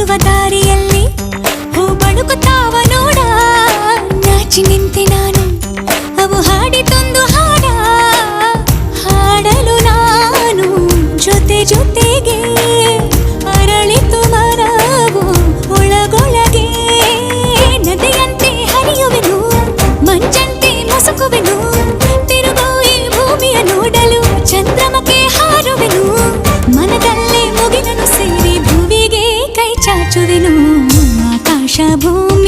ಬರುವ ದಾರಿಯಲ್ಲಿ ಹೂ ಬಳುಕುತ್ತಾವ ನೋಡ ನಾಚಿ ನಿಂತೆ ನಾನು ಅವು ಹಾಡಿತೊಂದು ಹಾಡ ಹಾಡಲು ನಾನು ಜೊತೆ ಜೊತೆಗೆ ಅರಳಿತು ಮರವು ಒಳಗೊಳಗೆ ನದಿಯಂತೆ ಹರಿಯುವೆನು ಮಂಜಂತೆ ಮಸುಕುವೆನು ತಿರುಗೋ ಈ ಭೂಮಿಯ ನೋಡಲು ಚಂದ್ರಮಕ್ಕೆ ಹಾರುವೆನು ಮನದಲ್ಲೇ ಮುಗಿಲನು ಸೇರಿ ಭುವಿಗೆ ಕೈ ಚಾಚುವೆನು ಆಕಾಶ ಭೂಮಿ